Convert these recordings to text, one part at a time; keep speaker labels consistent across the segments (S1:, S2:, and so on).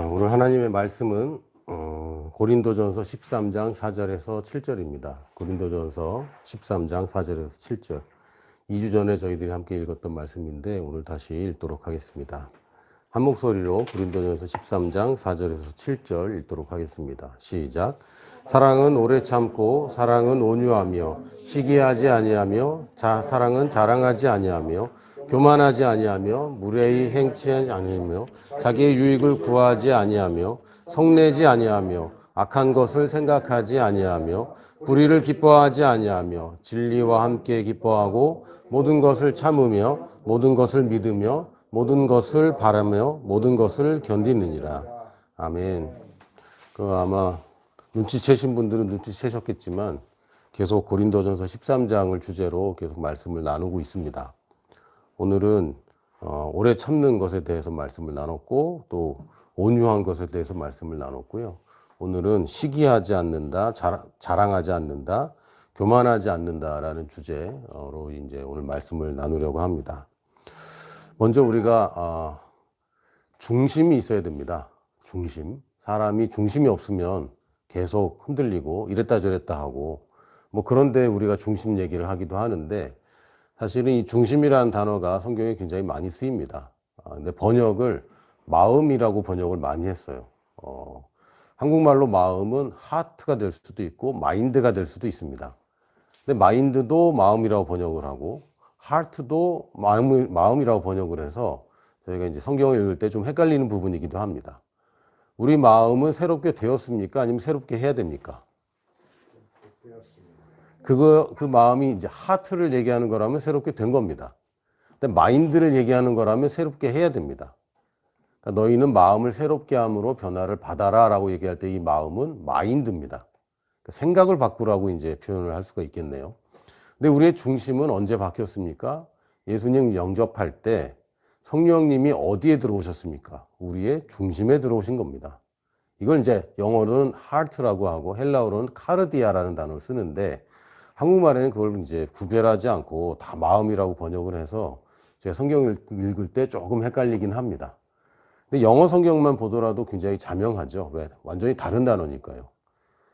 S1: 오늘 하나님의 말씀은 고린도전서 13장 4절에서 7절입니다. 고린도전서 13장 4절에서 7절. 2주 전에 저희들이 함께 읽었던 말씀인데 오늘 다시 읽도록 하겠습니다. 한 목소리로 고린도전서 13장 4절에서 7절 읽도록 하겠습니다. 시작. 사랑은 오래 참고 사랑은 온유하며 시기하지 아니하며 사랑은 자랑하지 아니하며 교만하지 아니하며 무례히 행치하지 아니하며 자기의 유익을 구하지 아니하며 성내지 아니하며 악한 것을 생각하지 아니하며 불의를 기뻐하지 아니하며 진리와 함께 기뻐하고 모든 것을 참으며 모든 것을 믿으며 모든 것을 바라며 모든 것을 견디느니라. 아멘. 아마 눈치채신 분들은 눈치채셨겠지만 계속 고린도전서 13장을 주제로 계속 말씀을 나누고 있습니다. 오늘은 오래 참는 것에 대해서 말씀을 나눴고 또 온유한 것에 대해서 말씀을 나눴고요. 오늘은 시기하지 않는다, 자랑하지 않는다, 교만하지 않는다라는 주제로 이제 오늘 말씀을 나누려고 합니다. 먼저 우리가 중심이 있어야 됩니다. 중심. 사람이 중심이 없으면 계속 흔들리고 이랬다 저랬다 하고 그런데 우리가 중심 얘기를 하기도 하는데 사실은 이 중심이라는 단어가 성경에 굉장히 많이 쓰입니다. 근데 번역을 마음이라고 번역을 많이 했어요. 한국말로 마음은 하트가 될 수도 있고 마인드가 될 수도 있습니다. 근데 마인드도 마음이라고 번역을 하고 하트도 마음이라고 번역을 해서 저희가 이제 성경을 읽을 때 좀 헷갈리는 부분이기도 합니다. 우리 마음은 새롭게 되었습니까? 아니면 새롭게 해야 됩니까? 그 마음이 이제 하트를 얘기하는 거라면 새롭게 된 겁니다. 근데 마인드를 얘기하는 거라면 새롭게 해야 됩니다. 그러니까 너희는 마음을 새롭게 함으로 변화를 받아라 라고 얘기할 때 이 마음은 마인드입니다. 그러니까 생각을 바꾸라고 이제 표현을 할 수가 있겠네요. 근데 우리의 중심은 언제 바뀌었습니까? 예수님 영접할 때 성령님이 어디에 들어오셨습니까? 우리의 중심에 들어오신 겁니다. 이걸 이제 영어로는 heart라고 하고 헬라어로는 카르디아라는 단어를 쓰는데 한국말에는 그걸 이제 구별하지 않고 다 마음이라고 번역을 해서 제가 성경을 읽을 때 조금 헷갈리긴 합니다. 근데 영어 성경만 보더라도 굉장히 자명하죠. 왜? 완전히 다른 단어니까요.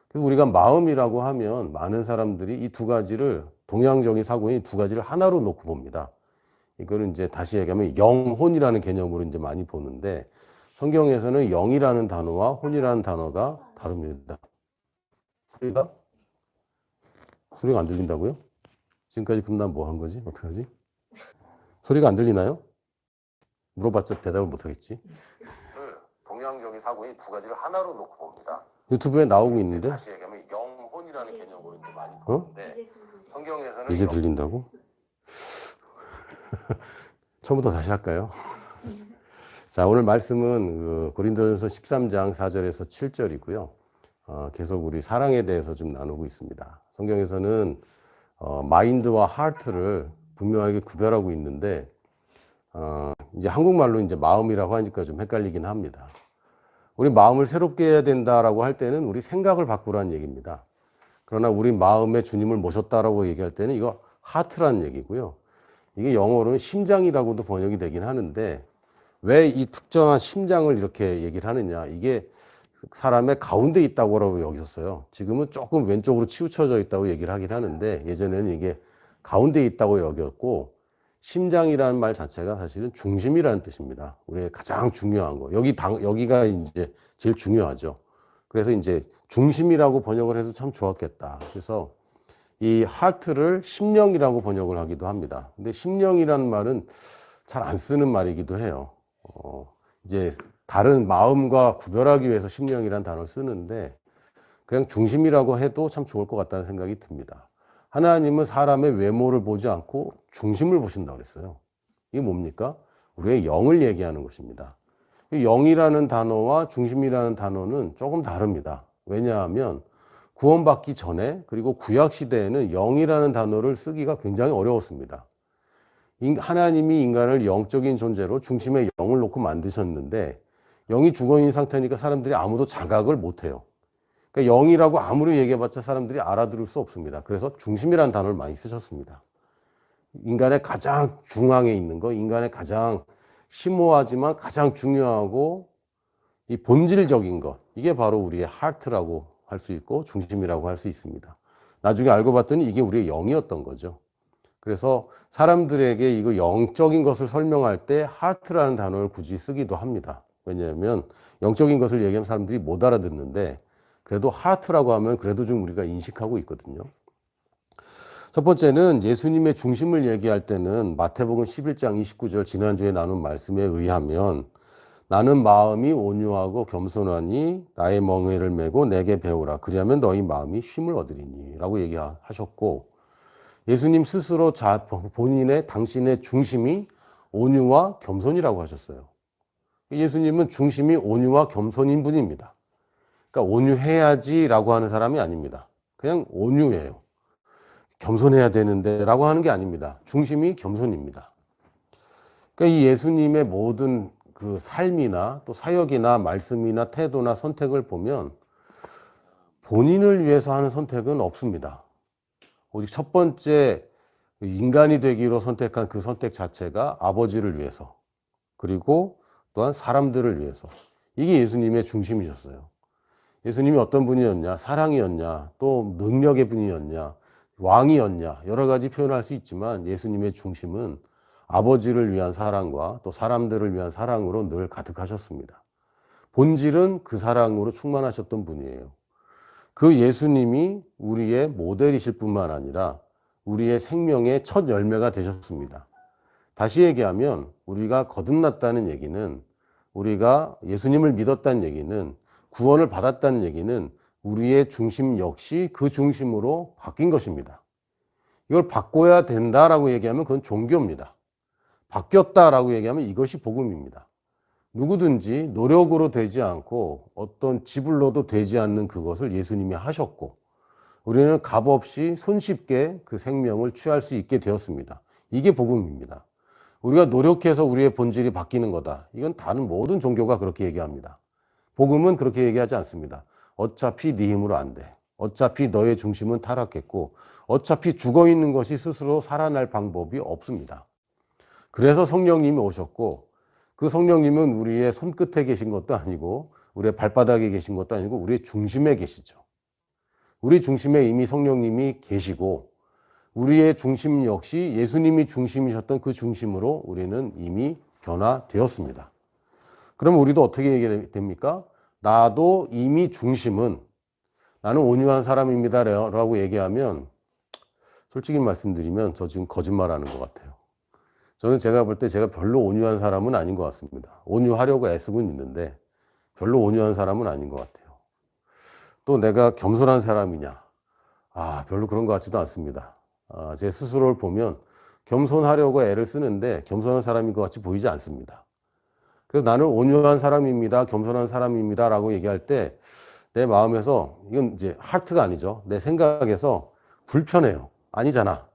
S1: 그래서 우리가 마음이라고 하면 많은 사람들이 이 두 가지를 동양적인 사고인 두 가지를 하나로 놓고 봅니다. 이거는 이제 다시 얘기하면 영혼이라는 개념으로 이제 많이 보는데 성경에서는 영이라는 단어와 혼이라는 단어가 다릅니다. 소리가 안 들린다고요? 지금까지 그럼 난 뭐 한 거지? 어떡하지? 소리가 안 들리나요? 물어봤자 대답을 못 하겠지. 동양적인 사고인 두 가지를 하나로 놓고 봅니다. 유튜브에 나오고 있는데 다시 얘기하면 영혼이라는 개념으로 이제 많이 보는데 성경에서는 이제 들린다고? 처음부터 다시 할까요? 자, 오늘 말씀은 고린도전서 13장 4절에서 7절이고요. 계속 우리 사랑에 대해서 좀 나누고 있습니다. 성경에서는 마인드와 하트를 분명하게 구별하고 있는데 이제 한국말로 이제 마음이라고 하니까 좀 헷갈리긴 합니다. 우리 마음을 새롭게 해야 된다라고 할 때는 우리 생각을 바꾸라는 얘기입니다. 그러나 우리 마음에 주님을 모셨다라고 얘기할 때는 이거 하트라는 얘기고요. 이게 영어로는 심장이라고도 번역이 되긴 하는데 왜 이 특정한 심장을 이렇게 얘기를 하느냐. 이게 사람의 가운데 있다고 여겼어요. 지금은 조금 왼쪽으로 치우쳐져 있다고 얘기를 하긴 하는데 예전에는 이게 가운데 있다고 여겼고 심장이라는 말 자체가 사실은 중심이라는 뜻입니다. 우리의 가장 중요한 거. 여기가 이제 제일 중요하죠. 그래서 이제 중심이라고 번역을 해도 참 좋았겠다. 그래서 이 하트를 심령이라고 번역을 하기도 합니다. 근데 심령이라는 말은 잘 안 쓰는 말이기도 해요. 이제 다른 마음과 구별하기 위해서 심령이라는 단어를 쓰는데 그냥 중심이라고 해도 참 좋을 것 같다는 생각이 듭니다. 하나님은 사람의 외모를 보지 않고 중심을 보신다고 그랬어요. 이게 뭡니까? 우리의 영을 얘기하는 것입니다. 영이라는 단어와 중심이라는 단어는 조금 다릅니다. 왜냐하면 구원받기 전에 그리고 구약시대에는 영이라는 단어를 쓰기가 굉장히 어려웠습니다. 하나님이 인간을 영적인 존재로 중심에 영을 놓고 만드셨는데 영이 죽어있는 상태니까 사람들이 아무도 자각을 못해요. 그러니까 영이라고 아무리 얘기해봤자 사람들이 알아들을 수 없습니다. 그래서 중심이라는 단어를 많이 쓰셨습니다. 인간의 가장 중앙에 있는 거, 인간의 가장 심오하지만 가장 중요하고 이 본질적인 것, 이게 바로 우리의 하트라고 할 수 있고 중심이라고 할 수 있습니다. 나중에 알고 봤더니 이게 우리의 영이었던 거죠. 그래서 사람들에게 이거 영적인 것을 설명할 때 하트라는 단어를 굳이 쓰기도 합니다. 왜냐하면 영적인 것을 얘기하면 사람들이 못 알아듣는데 그래도 하트라고 하면 그래도 좀 우리가 인식하고 있거든요. 첫 번째는 예수님의 중심을 얘기할 때는 마태복음 11장 29절 지난주에 나눈 말씀에 의하면 나는 마음이 온유하고 겸손하니 나의 멍에를 메고 내게 배우라. 그리하면 너희 마음이 쉼을 얻으리니 라고 얘기하셨고 예수님 스스로 본인의 당신의 중심이 온유와 겸손이라고 하셨어요. 예수님은 중심이 온유와 겸손인 분입니다. 그러니까 온유해야지라고 하는 사람이 아닙니다. 그냥 온유해요. 겸손해야 되는데 라고 하는 게 아닙니다. 중심이 겸손입니다. 그러니까 이 예수님의 모든 그 삶이나 또 사역이나 말씀이나 태도나 선택을 보면 본인을 위해서 하는 선택은 없습니다. 오직 첫 번째 인간이 되기로 선택한 그 선택 자체가 아버지를 위해서 그리고 또한 사람들을 위해서 이게 예수님의 중심이셨어요. 예수님이 어떤 분이었냐? 사랑이었냐? 또 능력의 분이었냐? 왕이었냐? 여러 가지 표현할 수 있지만 예수님의 중심은 아버지를 위한 사랑과 또 사람들을 위한 사랑으로 늘 가득하셨습니다. 본질은 그 사랑으로 충만하셨던 분이에요. 그 예수님이 우리의 모델이실 뿐만 아니라 우리의 생명의 첫 열매가 되셨습니다. 다시 얘기하면 우리가 거듭났다는 얘기는 우리가 예수님을 믿었다는 얘기는 구원을 받았다는 얘기는 우리의 중심 역시 그 중심으로 바뀐 것입니다. 이걸 바꿔야 된다라고 얘기하면 그건 종교입니다. 바뀌었다라고 얘기하면 이것이 복음입니다. 누구든지 노력으로 되지 않고 어떤 지불로도 되지 않는 그것을 예수님이 하셨고 우리는 값없이 손쉽게 그 생명을 취할 수 있게 되었습니다. 이게 복음입니다. 우리가 노력해서 우리의 본질이 바뀌는 거다. 이건 다른 모든 종교가 그렇게 얘기합니다. 복음은 그렇게 얘기하지 않습니다. 어차피 네 힘으로 안 돼. 어차피 너의 중심은 타락했고 어차피 죽어있는 것이 스스로 살아날 방법이 없습니다. 그래서 성령님이 오셨고 그 성령님은 우리의 손끝에 계신 것도 아니고 우리의 발바닥에 계신 것도 아니고 우리의 중심에 계시죠. 우리 중심에 이미 성령님이 계시고 우리의 중심 역시 예수님이 중심이셨던 그 중심으로 우리는 이미 변화되었습니다. 그럼 우리도 어떻게 얘기해야 됩니까? 나도 이미 중심은 나는 온유한 사람입니다 라고 얘기하면 솔직히 말씀드리면 저 지금 거짓말하는 것 같아요. 저는 제가 볼 때 제가 별로 온유한 사람은 아닌 것 같습니다. 온유하려고 애쓰고 있는데 별로 온유한 사람은 아닌 것 같아요. 또 내가 겸손한 사람이냐? 별로 그런 것 같지도 않습니다. 제 스스로를 보면 겸손하려고 애를 쓰는데 겸손한 사람인 것 같이 보이지 않습니다. 그래서 나는 온유한 사람입니다. 겸손한 사람입니다. 라고 얘기할 때 내 마음에서 이건 이제 하트가 아니죠. 내 생각에서 불편해요. 아니잖아.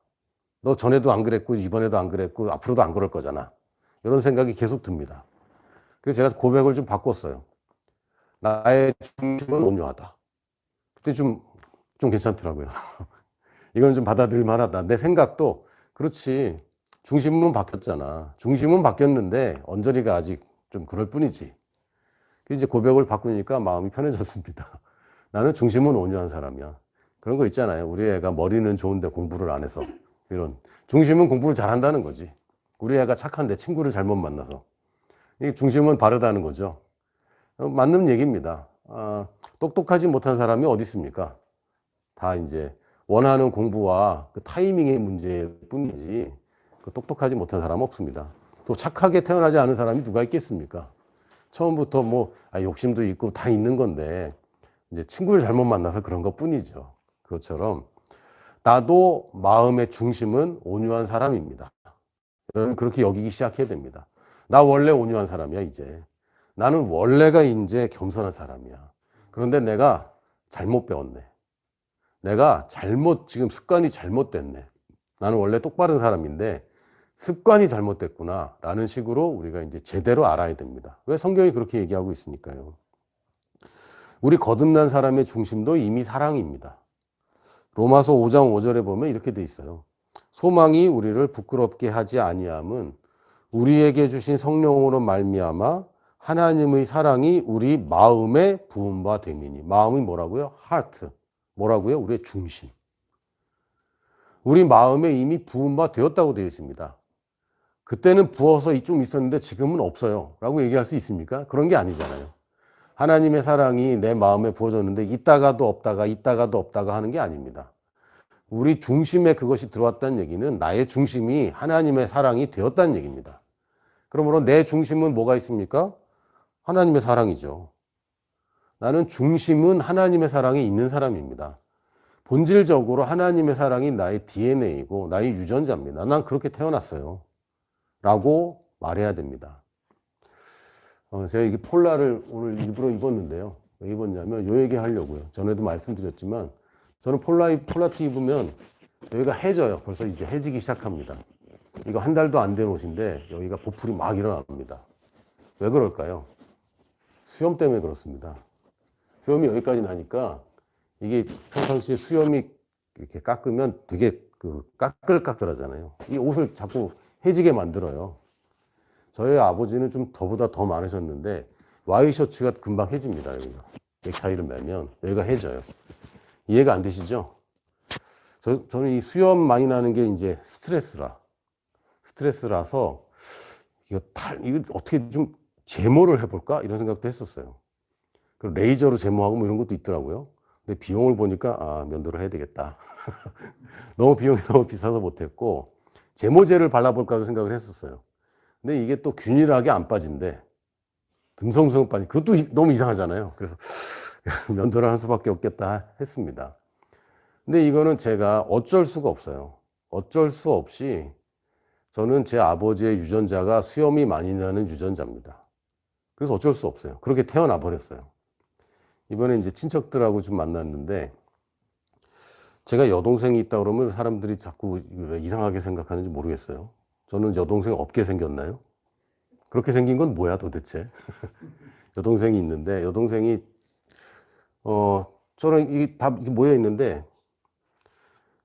S1: 너 전에도 안 그랬고 이번에도 안 그랬고 앞으로도 안 그럴 거잖아. 이런 생각이 계속 듭니다. 그래서 제가 고백을 좀 바꿨어요. 나의 중심은 온유하다. 그때 좀 괜찮더라고요. 이건 좀 받아들일 만하다. 내 생각도 그렇지. 중심은 바뀌었잖아. 중심은 바뀌었는데 언저리가 아직 좀 그럴 뿐이지. 이제 고백을 바꾸니까 마음이 편해졌습니다. 나는 중심은 온유한 사람이야. 그런 거 있잖아요. 우리 애가 머리는 좋은데 공부를 안 해서. 이런. 중심은 공부를 잘한다는 거지. 우리 애가 착한데 친구를 잘못 만나서. 이 중심은 바르다는 거죠. 맞는 얘기입니다. 똑똑하지 못한 사람이 어디 있습니까? 다 이제 원하는 공부와 그 타이밍의 문제일 뿐이지 그 똑똑하지 못한 사람은 없습니다. 또 착하게 태어나지 않은 사람이 누가 있겠습니까? 처음부터 욕심도 있고 다 있는 건데 이제 친구를 잘못 만나서 그런 것 뿐이죠. 그것처럼 나도 마음의 중심은 온유한 사람입니다. 여러분 그렇게 여기기 시작해야 됩니다. 나 원래 온유한 사람이야 이제. 나는 원래가 이제 겸손한 사람이야. 그런데 내가 잘못 배웠네. 내가 지금 습관이 잘못됐네. 나는 원래 똑바른 사람인데 습관이 잘못됐구나 라는 식으로 우리가 이제 제대로 알아야 됩니다. 왜 성경이 그렇게 얘기하고 있으니까요. 우리 거듭난 사람의 중심도 이미 사랑입니다. 로마서 5장 5절에 보면 이렇게 돼 있어요. 소망이 우리를 부끄럽게 하지 아니함은 우리에게 주신 성령으로 말미암아 하나님의 사랑이 우리 마음에 부음바 되미니. 마음이 뭐라고요? 하트. 뭐라고요? 우리의 중심. 우리 마음에 이미 부음바 되었다고 되어 있습니다. 그때는 부어서 좀 있었는데 지금은 없어요 라고 얘기할 수 있습니까? 그런 게 아니잖아요. 하나님의 사랑이 내 마음에 부어졌는데 있다가도 없다가 하는 게 아닙니다. 우리 중심에 그것이 들어왔다는 얘기는 나의 중심이 하나님의 사랑이 되었다는 얘기입니다. 그러므로 내 중심은 뭐가 있습니까? 하나님의 사랑이죠. 나는 중심은 하나님의 사랑이 있는 사람입니다. 본질적으로 하나님의 사랑이 나의 DNA이고 나의 유전자입니다. 난 그렇게 태어났어요 라고 말해야 됩니다. 제가 이게 폴라를 오늘 일부러 입었는데요. 왜 입었냐면 요 얘기 하려고요. 전에도 말씀드렸지만 저는 폴라티 입으면 여기가 해져요. 벌써 이제 해지기 시작합니다. 이거 한 달도 안 된 옷인데 여기가 보풀이 막 일어납니다. 왜 그럴까요? 수염 때문에 그렇습니다. 수염이 여기까지 나니까 이게 평상시에 수염이 이렇게 깎으면 되게 까끌까끌하잖아요. 이 옷을 자꾸 해지게 만들어요. 저희 아버지는 좀 저보다 더 많으셨는데 와이셔츠가 금방 해집니다. 여기가 넥타이를 매면 여기가 해져요. 이해가 안 되시죠? 저는 이 수염 많이 나는 게 이제 스트레스라서 이거 어떻게 좀 제모를 해볼까 이런 생각도 했었어요. 그 레이저로 제모하고 뭐 이런 것도 있더라고요. 근데 비용을 보니까 면도를 해야 되겠다. 비용이 너무 비싸서 못했고 제모제를 발라볼까도 생각을 했었어요. 근데 이게 또 균일하게 안 빠진대. 듬성듬성 빠지. 그것도 너무 이상하잖아요. 그래서 면도를 할 수밖에 없겠다 했습니다. 근데 이거는 제가 어쩔 수가 없어요. 어쩔 수 없이 저는 제 아버지의 유전자가 수염이 많이 나는 유전자입니다. 그래서 어쩔 수 없어요. 그렇게 태어나 버렸어요. 이번에 이제 친척들하고 좀 만났는데 제가 여동생이 있다 그러면 사람들이 자꾸 왜 이상하게 생각하는지 모르겠어요. 저는 여동생 없게 생겼나요? 그렇게 생긴 건 뭐야 도대체? 여동생이 있는데 여동생이 저는 이게 다 모여 있는데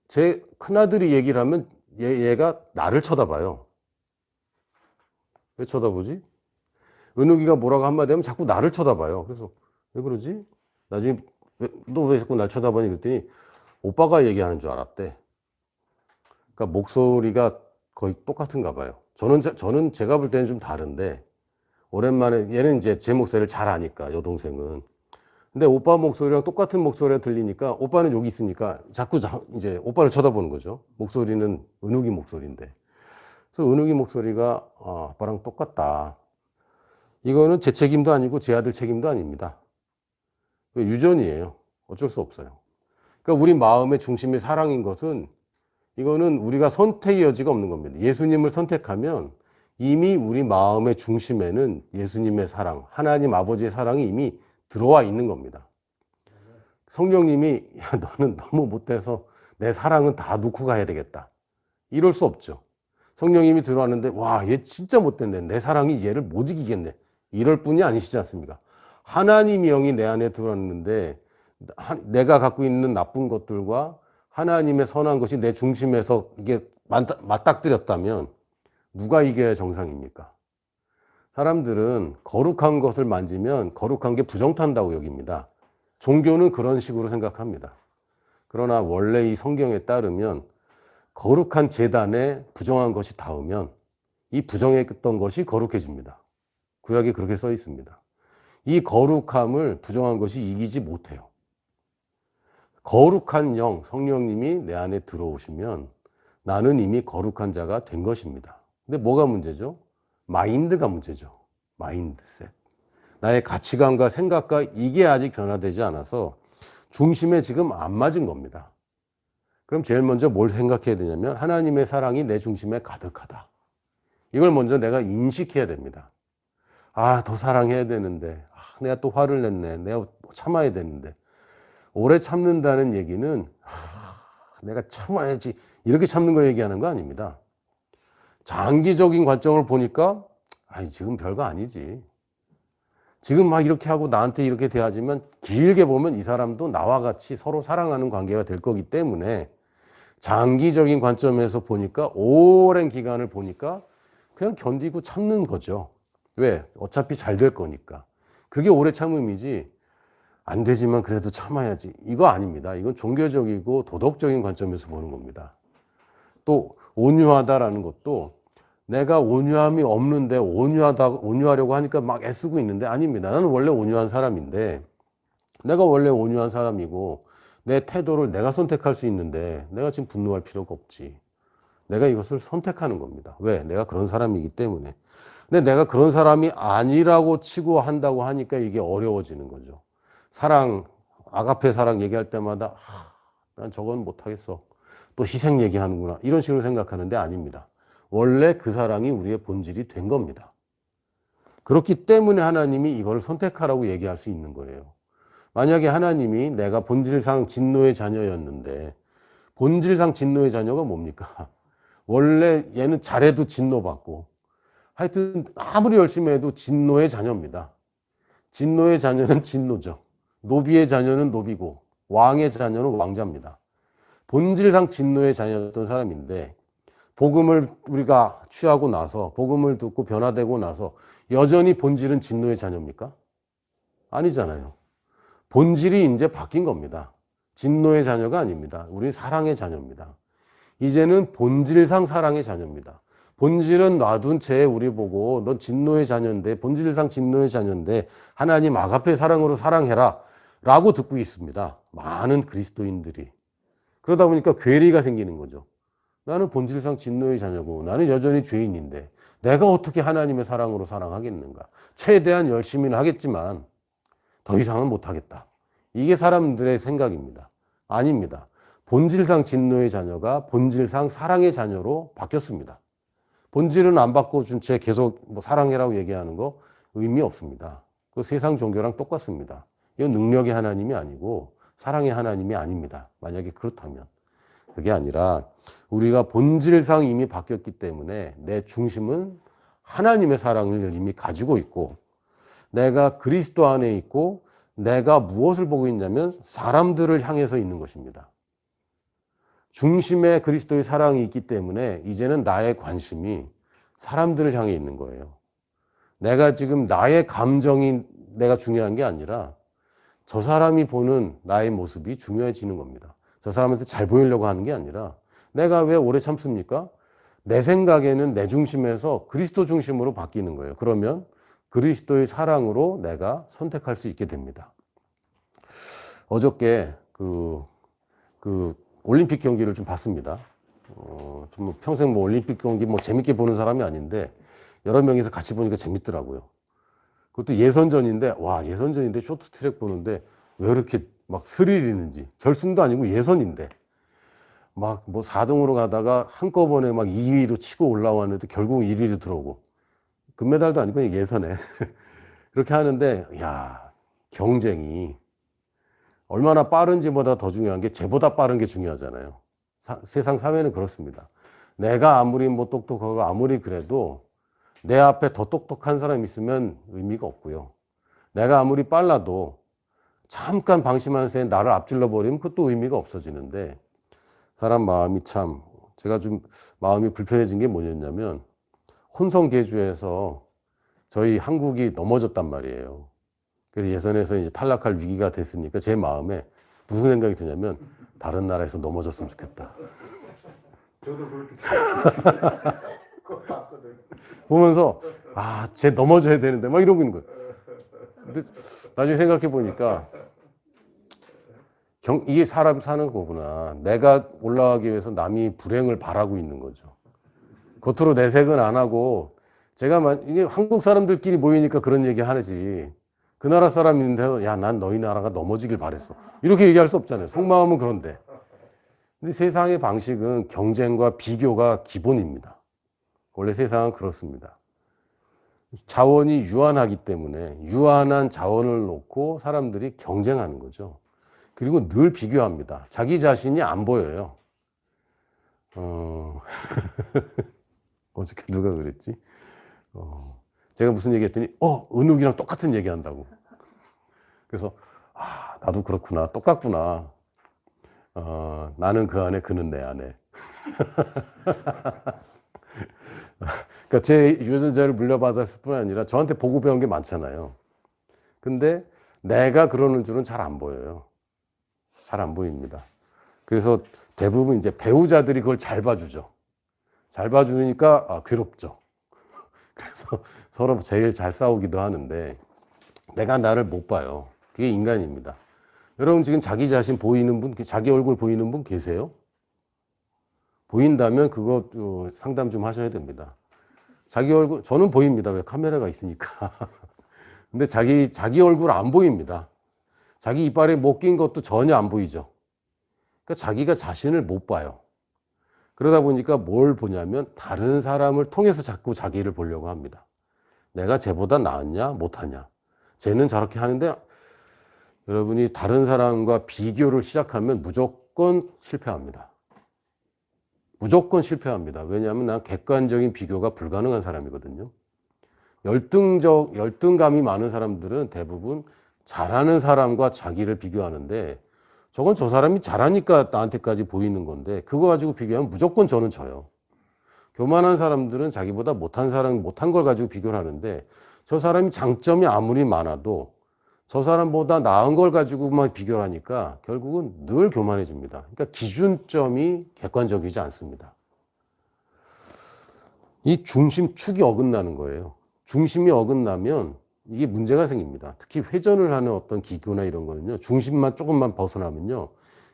S1: 제 큰아들이 얘기를 하면 얘가 나를 쳐다봐요. 왜 쳐다보지? 은욱이가 뭐라고 한마디 하면 자꾸 나를 쳐다봐요. 그래서 왜 그러지? 나중에 너 왜 자꾸 날 쳐다보니 그랬더니 오빠가 얘기하는 줄 알았대. 그러니까 목소리가 거의 똑같은가 봐요. 저는 제가 볼 때는 좀 다른데 오랜만에 얘는 이제 제 목소리를 잘 아니까 여동생은. 근데 오빠 목소리랑 똑같은 목소리가 들리니까 오빠는 여기 있으니까 자꾸 이제 오빠를 쳐다보는 거죠. 목소리는 은욱이 목소리인데. 그래서 은욱이 목소리가 아빠랑 똑같다. 이거는 제 책임도 아니고 제 아들 책임도 아닙니다. 유전이에요. 어쩔 수 없어요. 그러니까 우리 마음의 중심이 사랑인 것은 이거는 우리가 선택의 여지가 없는 겁니다. 예수님을 선택하면 이미 우리 마음의 중심에는 예수님의 사랑, 하나님 아버지의 사랑이 이미 들어와 있는 겁니다. 성령님이 야, 너는 너무 못해서 내 사랑은 다 놓고 가야 되겠다. 이럴 수 없죠. 성령님이 들어왔는데 와, 얘 진짜 못됐네. 내 사랑이 얘를 못 이기겠네. 이럴 뿐이 아니시지 않습니까? 하나님의 영이 내 안에 들어왔는데 내가 갖고 있는 나쁜 것들과 하나님의 선한 것이 내 중심에서 이게 맞닥뜨렸다면 누가 이겨야 정상입니까? 사람들은 거룩한 것을 만지면 거룩한 게 부정탄다고 여깁니다. 종교는 그런 식으로 생각합니다. 그러나 원래 이 성경에 따르면 거룩한 제단에 부정한 것이 닿으면 이 부정했던 것이 거룩해집니다. 구약에 그렇게 써 있습니다. 이 거룩함을 부정한 것이 이기지 못해요. 거룩한 영, 성령님이 내 안에 들어오시면 나는 이미 거룩한 자가 된 것입니다. 근데 뭐가 문제죠? 마인드가 문제죠. 마인드셋. 나의 가치관과 생각과 이게 아직 변화되지 않아서 중심에 지금 안 맞은 겁니다. 그럼 제일 먼저 뭘 생각해야 되냐면 하나님의 사랑이 내 중심에 가득하다. 이걸 먼저 내가 인식해야 됩니다. 더 사랑해야 되는데 내가 또 화를 냈네. 내가 참아야 되는데. 오래 참는다는 얘기는 내가 참아야지 이렇게 참는 거 얘기하는 거 아닙니다. 장기적인 관점을 보니까 지금 별거 아니지. 지금 막 이렇게 하고 나한테 이렇게 대하지만 길게 보면 이 사람도 나와 같이 서로 사랑하는 관계가 될 거기 때문에 장기적인 관점에서 보니까 오랜 기간을 보니까 그냥 견디고 참는 거죠. 왜? 어차피 잘 될 거니까. 그게 오래 참음이지, 안 되지만 그래도 참아야지, 이거 아닙니다. 이건 종교적이고 도덕적인 관점에서 보는 겁니다. 또 온유하다라는 것도 내가 온유함이 없는데 온유하려고 하니까 막 애쓰고 있는데, 아닙니다. 나는 원래 온유한 사람인데, 내가 원래 온유한 사람이고 내 태도를 내가 선택할 수 있는데 내가 지금 분노할 필요가 없지. 내가 이것을 선택하는 겁니다. 왜? 내가 그런 사람이기 때문에. 근데 내가 그런 사람이 아니라고 치고 한다고 하니까 이게 어려워지는 거죠. 사랑, 아가페 사랑 얘기할 때마다 난 저건 못하겠어, 또 희생 얘기하는구나, 이런 식으로 생각하는데, 아닙니다. 원래 그 사랑이 우리의 본질이 된 겁니다. 그렇기 때문에 하나님이 이걸 선택하라고 얘기할 수 있는 거예요. 만약에 하나님이 내가 본질상 진노의 자녀였는데, 본질상 진노의 자녀가 뭡니까? 원래 얘는 잘해도 진노받고, 하여튼 아무리 열심히 해도 진노의 자녀입니다. 진노의 자녀는 진노죠. 노비의 자녀는 노비고 왕의 자녀는 왕자입니다. 본질상 진노의 자녀였던 사람인데, 복음을 우리가 취하고 나서, 복음을 듣고 변화되고 나서 여전히 본질은 진노의 자녀입니까? 아니잖아요. 본질이 이제 바뀐 겁니다. 진노의 자녀가 아닙니다. 우리 사랑의 자녀입니다. 이제는 본질상 사랑의 자녀입니다. 본질은 놔둔 채 우리 보고 넌 진노의 자녀인데, 본질상 진노의 자녀인데 하나님 아가페 사랑으로 사랑해라 라고 듣고 있습니다. 많은 그리스도인들이. 그러다 보니까 괴리가 생기는 거죠. 나는 본질상 진노의 자녀고 나는 여전히 죄인인데 내가 어떻게 하나님의 사랑으로 사랑하겠는가. 최대한 열심히는 하겠지만 더 이상은 못하겠다. 이게 사람들의 생각입니다. 아닙니다. 본질상 진노의 자녀가 본질상 사랑의 자녀로 바뀌었습니다. 본질은 안 바꿔준 채 계속 뭐 사랑해라고 얘기하는 거 의미 없습니다. 그 세상 종교랑 똑같습니다. 이건 능력의 하나님이 아니고 사랑의 하나님이 아닙니다. 만약에 그렇다면. 그게 아니라 우리가 본질상 이미 바뀌었기 때문에 내 중심은 하나님의 사랑을 이미 가지고 있고, 내가 그리스도 안에 있고, 내가 무엇을 보고 있냐면 사람들을 향해서 있는 것입니다. 중심에 그리스도의 사랑이 있기 때문에 이제는 나의 관심이 사람들을 향해 있는 거예요. 내가 지금 나의 감정이 내가 중요한 게 아니라 저 사람이 보는 나의 모습이 중요해지는 겁니다. 저 사람한테 잘 보이려고 하는 게 아니라, 내가 왜 오래 참습니까? 내 생각에는 내 중심에서 그리스도 중심으로 바뀌는 거예요. 그러면 그리스도의 사랑으로 내가 선택할 수 있게 됩니다. 어저께 그 올림픽 경기를 좀 봤습니다. 좀 평생 뭐 올림픽 경기 뭐 재밌게 보는 사람이 아닌데 여러 명이서 같이 보니까 재밌더라고요. 그것도 예선전인데, 와, 예선전인데 쇼트트랙 보는데 왜 이렇게 막 스릴 있는지. 결승도 아니고 예선인데 막 뭐 4등으로 가다가 한꺼번에 막 2위로 치고 올라왔는데 결국 1위로 들어오고, 금메달도 아니고 예선에 그렇게 하는데, 야, 경쟁이 얼마나 빠른지보다 더 중요한 게 쟤보다 빠른 게 중요하잖아요. 세상 사회는 그렇습니다. 내가 아무리 뭐 똑똑하고 아무리 그래도 내 앞에 더 똑똑한 사람이 있으면 의미가 없고요. 내가 아무리 빨라도 잠깐 방심한 새에 나를 앞질러 버리면 그것도 의미가 없어지는데, 사람 마음이 참, 제가 좀 마음이 불편해진 게 뭐였냐면, 혼성계주에서 저희 한국이 넘어졌단 말이에요. 그래서 예선에서 이제 탈락할 위기가 됐으니까 제 마음에 무슨 생각이 드냐면, 다른 나라에서 넘어졌으면 좋겠다.
S2: 저도 그렇게 생각했어요. 그거 봤거든.
S1: 보면서 쟤 넘어져야 되는데 막 이러고 있는 거예요. 근데 나중에 생각해 보니까 이게 사람 사는 거구나. 내가 올라가기 위해서 남이 불행을 바라고 있는 거죠. 겉으로 내색은 안 하고, 이게 한국 사람들끼리 모이니까 그런 얘기 하지, 그 나라 사람인데 야, 난 너희 나라가 넘어지길 바랬어, 이렇게 얘기할 수 없잖아요. 속마음은 그런데. 근데 세상의 방식은 경쟁과 비교가 기본입니다. 원래 세상은 그렇습니다. 자원이 유한하기 때문에 유한한 자원을 놓고 사람들이 경쟁하는 거죠. 그리고 늘 비교합니다. 자기 자신이 안 보여요. 어저께 누가 그랬지? 제가 무슨 얘기 했더니 은욱이랑 똑같은 얘기 한다고. 그래서 나도 그렇구나, 똑같구나. 나는 그 안에, 그는 내 안에. 그러니까 제 유전자를 물려받았을 뿐 아니라 저한테 보고 배운 게 많잖아요. 근데 내가 그러는 줄은 잘 안 보여요. 잘 안 보입니다. 그래서 대부분 이제 배우자들이 그걸 잘 봐주죠. 잘 봐주니까 괴롭죠. 그래서 서로 제일 잘 싸우기도 하는데 내가 나를 못 봐요. 그게 인간입니다. 여러분 지금 자기 자신 보이는 분, 자기 얼굴 보이는 분 계세요? 보인다면 그거 상담 좀 하셔야 됩니다. 자기 얼굴, 저는 보입니다. 왜? 카메라가 있으니까. 근데 자기 얼굴 안 보입니다. 자기 이빨에 못 낀 것도 전혀 안 보이죠. 그러니까 자기가 자신을 못 봐요. 그러다 보니까 뭘 보냐면 다른 사람을 통해서 자꾸 자기를 보려고 합니다. 내가 쟤보다 나았냐 못하냐. 쟤는 저렇게 하는데 여러분이 다른 사람과 비교를 시작하면 무조건 실패합니다. 무조건 실패합니다. 왜냐하면 난 객관적인 비교가 불가능한 사람이거든요. 열등감이 많은 사람들은 대부분 잘하는 사람과 자기를 비교하는데 저건 저 사람이 잘하니까 나한테까지 보이는 건데 그거 가지고 비교하면 무조건 저는 져요. 교만한 사람들은 자기보다 못한 사람, 못한 걸 가지고 비교를 하는데 저 사람이 장점이 아무리 많아도 저 사람보다 나은 걸 가지고만 비교를 하니까 결국은 늘 교만해집니다. 그러니까 기준점이 객관적이지 않습니다. 이 중심축이 어긋나는 거예요. 중심이 어긋나면 이게 문제가 생깁니다. 특히 회전을 하는 어떤 기구나 이런 거는요, 중심만 조금만 벗어나면요,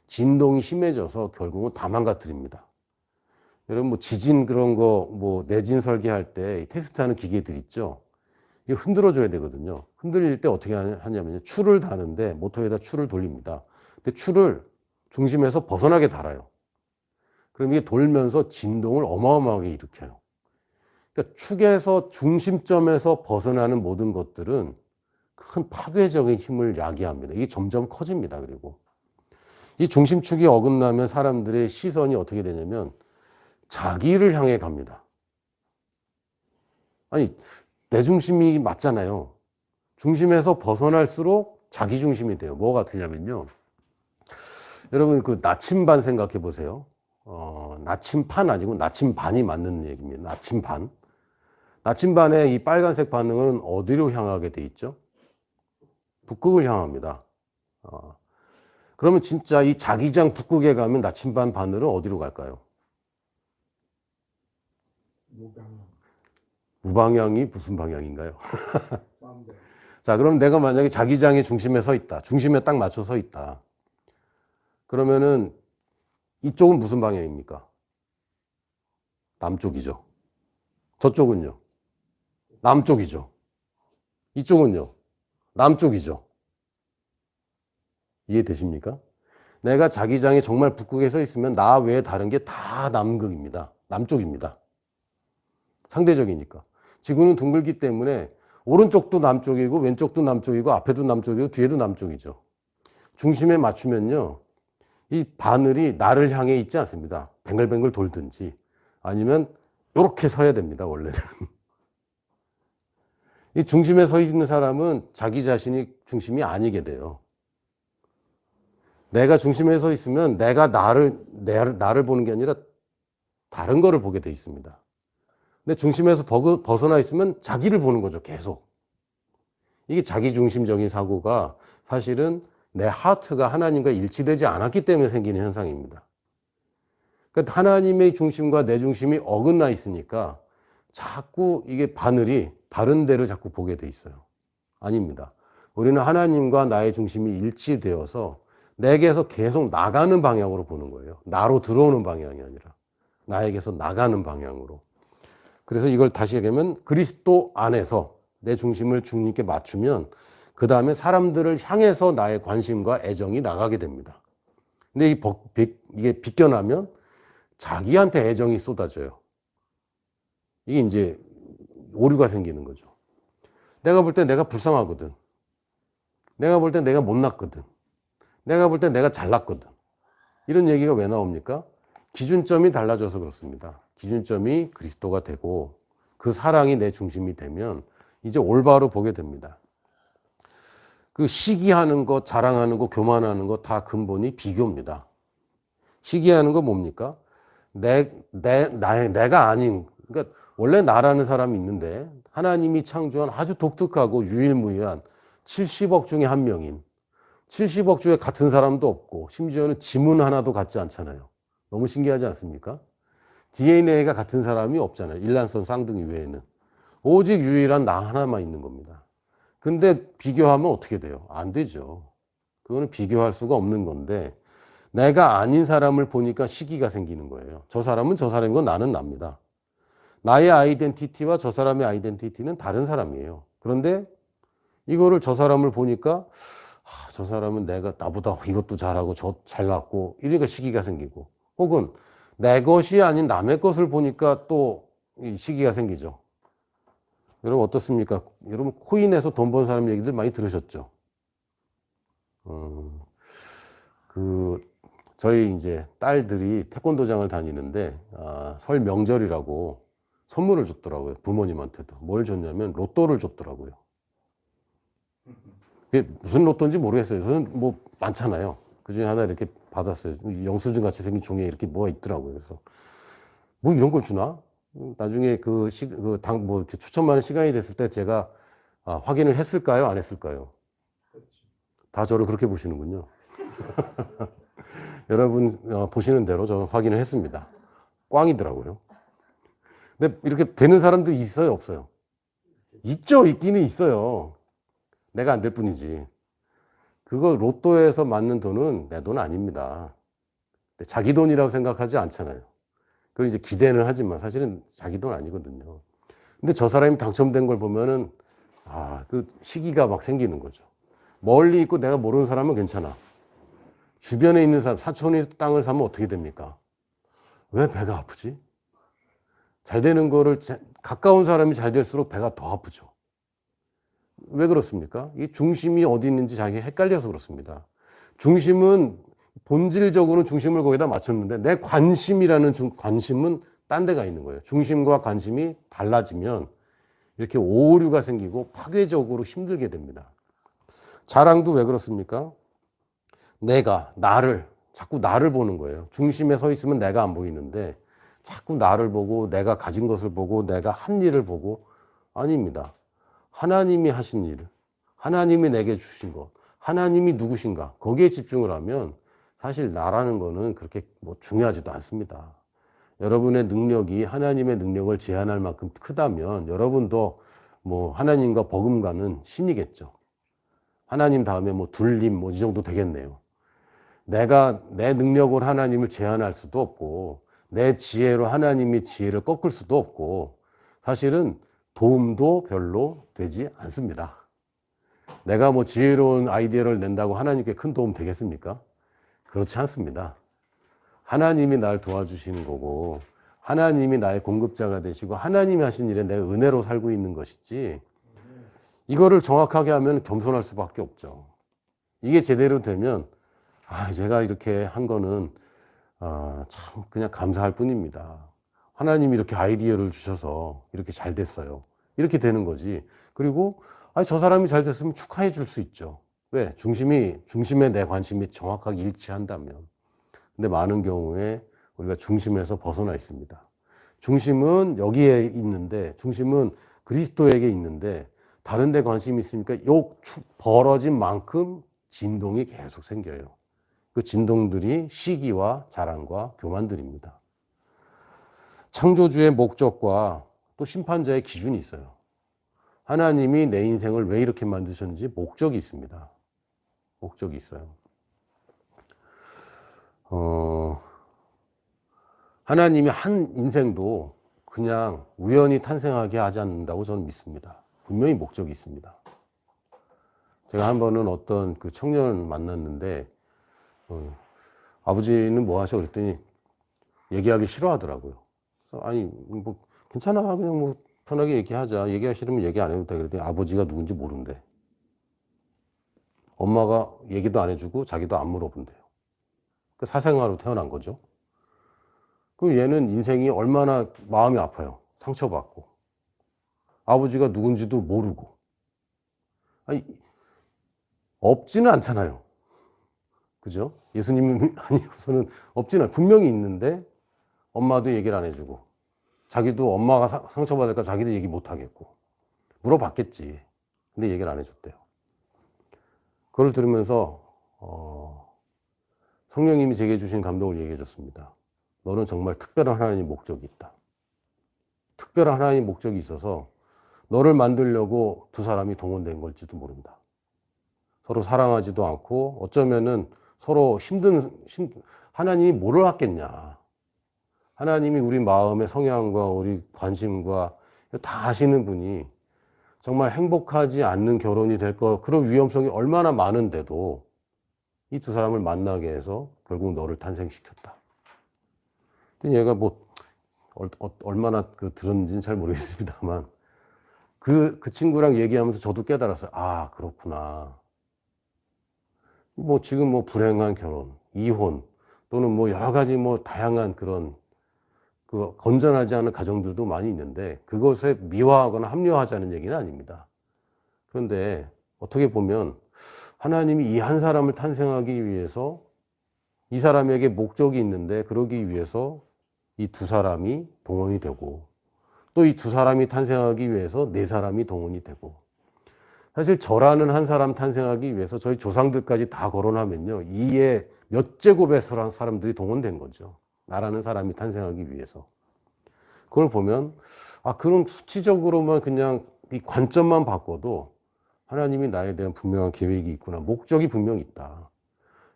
S1: 진동이 심해져서 결국은 다 망가뜨립니다. 여러분, 뭐 지진 그런 거, 뭐 내진 설계할 때 테스트하는 기계들 있죠? 이거 흔들어줘야 되거든요. 흔들릴 때 어떻게 하냐면요, 추를 다는데 모터에다 추를 돌립니다. 근데 추를 중심에서 벗어나게 달아요. 그럼 이게 돌면서 진동을 어마어마하게 일으켜요. 그러니까 축에서 중심점에서 벗어나는 모든 것들은 큰 파괴적인 힘을 야기합니다. 이게 점점 커집니다. 그리고 이 중심축이 어긋나면 사람들의 시선이 어떻게 되냐면 자기를 향해 갑니다. 아니, 내 중심이 맞잖아요. 중심에서 벗어날수록 자기 중심이 돼요. 뭐가 같으냐면요, 여러분 그 나침반 생각해 보세요. 나침판 아니고 나침반이 맞는 얘기입니다. 나침반. 나침반의 이 빨간색 반응은 어디로 향하게 돼 있죠? 북극을 향합니다. 그러면 진짜 이 자기장 북극에 가면 나침반 바늘은 어디로 갈까요? 무방향이 무슨 방향인가요? 자, 그럼 내가 만약에 자기장의 중심에 서 있다. 중심에 딱 맞춰 서 있다. 그러면은 이쪽은 무슨 방향입니까? 남쪽이죠. 저쪽은요? 남쪽이죠. 이쪽은요? 남쪽이죠. 이해되십니까? 내가 자기장이 정말 북극에 서 있으면 나 외에 다른 게 다 남극입니다. 남쪽입니다. 상대적이니까. 지구는 둥글기 때문에 오른쪽도 남쪽이고 왼쪽도 남쪽이고 앞에도 남쪽이고 뒤에도 남쪽이죠. 중심에 맞추면요, 이 바늘이 나를 향해 있지 않습니다. 뱅글뱅글 돌든지 아니면 이렇게 서야 됩니다. 원래는. 이 중심에 서 있는 사람은 자기 자신이 중심이 아니게 돼요. 내가 중심에 서 있으면 내가 나를 보는 게 아니라 다른 거를 보게 돼 있습니다. 근데 중심에서 벗어나 있으면 자기를 보는 거죠. 계속. 이게 자기중심적인 사고가 사실은 내 하트가 하나님과 일치되지 않았기 때문에 생기는 현상입니다. 그러니까 하나님의 중심과 내 중심이 어긋나 있으니까 자꾸 이게 바늘이 다른 데를 자꾸 보게 돼 있어요. 아닙니다. 우리는 하나님과 나의 중심이 일치되어서 내게서 계속 나가는 방향으로 보는 거예요. 나로 들어오는 방향이 아니라 나에게서 나가는 방향으로. 그래서 이걸 다시 얘기하면 그리스도 안에서 내 중심을 주님께 맞추면 그 다음에 사람들을 향해서 나의 관심과 애정이 나가게 됩니다. 근데 이게 비껴나면 자기한테 애정이 쏟아져요. 이게 이제 오류가 생기는 거죠. 내가 볼 때 내가 불쌍하거든. 내가 볼 때 내가 못났거든. 내가 볼 때 내가 잘났거든. 이런 얘기가 왜 나옵니까? 기준점이 달라져서 그렇습니다. 기준점이 그리스도가 되고 그 사랑이 내 중심이 되면 이제 올바로 보게 됩니다. 그 시기하는 것, 자랑하는 것, 교만하는 것 다 근본이 비교입니다. 시기하는 거 뭡니까? 내가 아닌, 그러니까 원래 나라는 사람이 있는데 하나님이 창조한 아주 독특하고 유일무이한 70억 중에 한 명인 70억 중에 같은 사람도 없고 심지어는 지문 하나도 같지 않잖아요. 너무 신기하지 않습니까? DNA가 같은 사람이 없잖아요. 일란성 쌍둥이 외에는. 오직 유일한 나 하나만 있는 겁니다. 근데 비교하면 어떻게 돼요? 안 되죠. 그거는 비교할 수가 없는 건데 내가 아닌 사람을 보니까 시기가 생기는 거예요. 저 사람은 저 사람이고 나는 납니다. 나의 아이덴티티와 저 사람의 아이덴티티는 다른 사람이에요. 그런데 이거를 저 사람을 보니까 저 사람은 내가 나보다 이것도 잘하고 저 잘났고 이러니까 시기가 생기고 혹은 내 것이 아닌 남의 것을 보니까 또 시기가 생기죠. 여러분 어떻습니까? 여러분 코인에서 돈 번 사람 얘기들 많이 들으셨죠? 저희 이제 딸들이 태권도장을 다니는데 설 명절이라고 선물을 줬더라고요. 부모님한테도. 뭘 줬냐면 로또를 줬더라고요. 그게 무슨 로또인지 모르겠어요. 저는 뭐 많잖아요. 그 중에 하나 이렇게 받았어요. 영수증 같이 생긴 종이에 이렇게 뭐가 있더라고요. 그래서 뭐 이런 걸 주나? 나중에 뭐 이렇게 추천받는 시간이 됐을 때 제가 확인을 했을까요? 안 했을까요? 다 저를 그렇게 보시는군요. 여러분 보시는 대로 저는 확인을 했습니다. 꽝이더라고요. 근데 이렇게 되는 사람도 있어요, 없어요? 있죠, 있기는 있어요. 내가 안 될 뿐이지. 그거 로또에서 맞는 돈은 내 돈 아닙니다. 자기 돈이라고 생각하지 않잖아요. 그걸 이제 기대는 하지만 사실은 자기 돈 아니거든요. 근데 저 사람이 당첨된 걸 보면은 그 시기가 막 생기는 거죠. 멀리 있고 내가 모르는 사람은 괜찮아. 주변에 있는 사람, 사촌이 땅을 사면 어떻게 됩니까? 왜 배가 아프지? 잘 되는 거를 가까운 사람이 잘 될수록 배가 더 아프죠. 왜 그렇습니까? 이 중심이 어디 있는지 자기가 헷갈려서 그렇습니다. 중심은 본질적으로는 중심을 거기다 맞췄는데 내 관심이라는 관심은 딴 데가 있는 거예요. 중심과 관심이 달라지면 이렇게 오류가 생기고 파괴적으로 힘들게 됩니다. 자랑도 왜 그렇습니까? 자꾸 나를 보는 거예요. 중심에 서 있으면 내가 안 보이는데 자꾸 나를 보고 내가 가진 것을 보고 내가 한 일을 보고 아닙니다. 하나님이 하신 일, 하나님이 내게 주신 것, 하나님이 누구신가 거기에 집중을 하면 사실 나라는 거는 그렇게 뭐 중요하지도 않습니다. 여러분의 능력이 하나님의 능력을 제한할 만큼 크다면 여러분도 뭐 하나님과 버금가는 신이겠죠. 하나님 다음에 뭐 둘림 뭐 이 정도 되겠네요. 내가 내 능력으로 하나님을 제한할 수도 없고 내 지혜로 하나님이 지혜를 꺾을 수도 없고 사실은 도움도 별로 되지 않습니다. 내가 뭐 지혜로운 아이디어를 낸다고 하나님께 큰 도움 되겠습니까? 그렇지 않습니다. 하나님이 날 도와주시는 거고 하나님이 나의 공급자가 되시고 하나님이 하신 일에 내가 은혜로 살고 있는 것이지 이거를 정확하게 하면 겸손할 수밖에 없죠. 이게 제대로 되면 제가 이렇게 한 거는 참 그냥 감사할 뿐입니다. 하나님이 이렇게 아이디어를 주셔서 이렇게 잘 됐어요. 이렇게 되는 거지. 그리고 저 사람이 잘 됐으면 축하해 줄 수 있죠. 왜? 중심에 내 관심이 정확하게 일치한다면. 근데 많은 경우에 우리가 중심에서 벗어나 있습니다. 중심은 여기에 있는데, 중심은 그리스도에게 있는데, 다른 데 관심이 있으니까 벌어진 만큼 진동이 계속 생겨요. 그 진동들이 시기와 자랑과 교만들입니다. 창조주의 목적과 또 심판자의 기준이 있어요. 하나님이 내 인생을 왜 이렇게 만드셨는지 목적이 있습니다. 목적이 있어요. 하나님이 한 인생도 그냥 우연히 탄생하게 하지 않는다고 저는 믿습니다. 분명히 목적이 있습니다. 제가 한 번은 어떤 그 청년을 만났는데 아버지는 뭐 하셔? 그랬더니 얘기하기 싫어하더라고요. 그래서 아니 뭐 괜찮아 그냥 뭐 편하게 얘기하자. 얘기하기 싫으면 얘기 안 해도 돼. 그랬더니 아버지가 누군지 모른대. 엄마가 얘기도 안 해주고 자기도 안 물어본대요. 그 사생아로 태어난 거죠. 그 얘는 인생이 얼마나 마음이 아파요. 상처받고 아버지가 누군지도 모르고 없지는 않잖아요. 그죠? 예수님이 아니고서는 없지는 분명히 있는데 엄마도 얘기를 안 해주고 자기도 엄마가 상처받을까 자기도 얘기 못 하겠고 물어봤겠지. 근데 얘기를 안 해줬대요. 그걸 들으면서 성령님이 제게 주신 감동을 얘기해 줬습니다. 너는 정말 특별한 하나님의 목적이 있다. 특별한 하나님의 목적이 있어서 너를 만들려고 두 사람이 동원된 걸지도 모른다. 서로 사랑하지도 않고 어쩌면은 서로 하나님이 뭘 알았겠냐. 하나님이 우리 마음의 성향과 우리 관심과 다 아시는 분이 정말 행복하지 않는 결혼이 될 그런 위험성이 얼마나 많은데도 이 두 사람을 만나게 해서 결국 너를 탄생시켰다. 근데 얘가 뭐 얼마나 들었는지는 잘 모르겠습니다만 그 친구랑 얘기하면서 저도 깨달았어요. 아, 그렇구나. 뭐 지금 뭐 불행한 결혼, 이혼 또는 뭐 여러 가지 뭐 다양한 그런 그 건전하지 않은 가정들도 많이 있는데 그것에 미화하거나 합리화하자는 얘기는 아닙니다. 그런데 어떻게 보면 하나님이 이 한 사람을 탄생하기 위해서 이 사람에게 목적이 있는데 그러기 위해서 이 두 사람이 동원이 되고 또 이 두 사람이 탄생하기 위해서 네 사람이 동원이 되고 사실 저라는 한 사람 탄생하기 위해서 저희 조상들까지 다 거론하면요. 이에 몇 제곱의 사람들이 동원된 거죠. 나라는 사람이 탄생하기 위해서. 그걸 보면 아, 그럼 수치적으로만 그냥 이 관점만 바꿔도 하나님이 나에 대한 분명한 계획이 있구나. 목적이 분명히 있다.